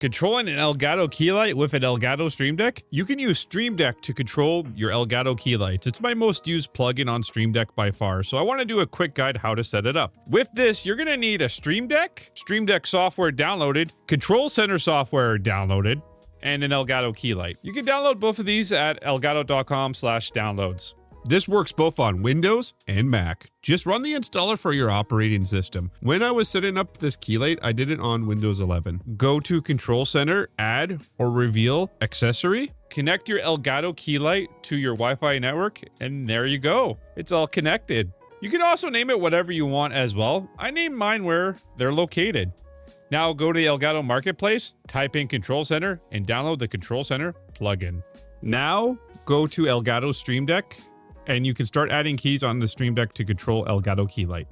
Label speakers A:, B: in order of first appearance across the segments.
A: Controlling an Elgato Key Light with an Elgato Stream Deck? You can use Stream Deck to control your Elgato Key Lights. It's my most used plugin on Stream Deck by far, so I want to do a quick guide how to set it up. With this, you're going to need a Stream Deck software downloaded, Control Center software downloaded, and an Elgato Key Light. You can download both of these at elgato.com/downloads. This works both on Windows and Mac. Just run the installer for your operating system. When I was setting up this key light, I did it on Windows 11. Go to Control Center, Add or Reveal Accessory. Connect your Elgato Key Light to your Wi-Fi network, and there you go. It's all connected. You can also name it whatever you want as well. I named mine where they're located. Now go to the Elgato Marketplace, type in Control Center, and download the Control Center plugin. Now go to Elgato Stream Deck, and you can start adding keys on the Stream Deck to control Elgato Key Light.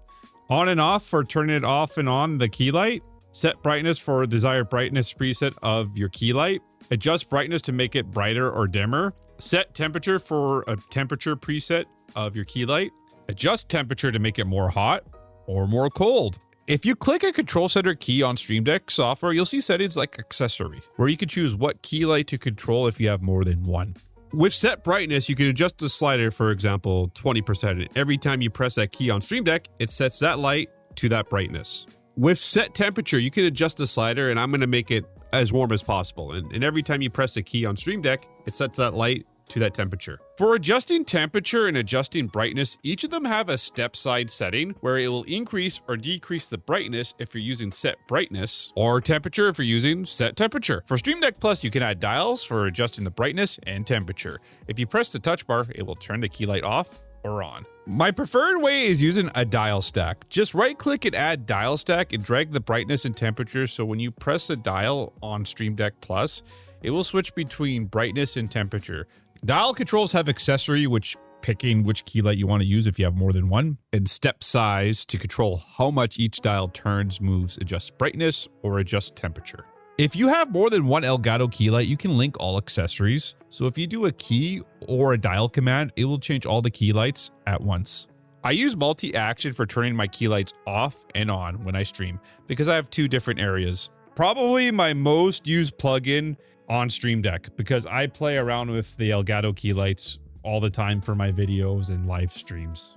A: On and off for turning it off and on the key light. Set brightness for desired brightness preset of your key light. Adjust brightness to make it brighter or dimmer. Set temperature for a temperature preset of your key light. Adjust temperature to make it more hot or more cold. If you click a Control Center key on Stream Deck software, you'll see settings like accessory, where you can choose what key light to control if you have more than one. With set brightness, you can adjust the slider, for example, 20%. Every time you press that key on Stream Deck, it sets that light to that brightness. With set temperature, you can adjust the slider, and I'm going to make it as warm as possible. And every time you press the key on Stream Deck, it sets that light to that temperature. For adjusting temperature and adjusting brightness, each of them have a step side setting where it will increase or decrease the brightness if you're using set brightness, or temperature if you're using set temperature. For Stream Deck Plus, you can add dials for adjusting the brightness and temperature. If you press the touch bar, it will turn the key light off or on. My preferred way is using a dial stack. Just right click and add dial stack and drag the brightness and temperature, so when you press a dial on Stream Deck Plus, it will switch between brightness and temperature. Dial controls have accessory, which picking which key light you want to use if you have more than one, and step size to control how much each dial turns, moves, adjusts brightness, or adjusts temperature. If you have more than one Elgato key light, you can link all accessories. So if you do a key or a dial command, it will change all the key lights at once. I use multi-action for turning my key lights off and on when I stream because I have two different areas. Probably my most used plugin on Stream Deck, because I play around with the Elgato key lights all the time for my videos and live streams.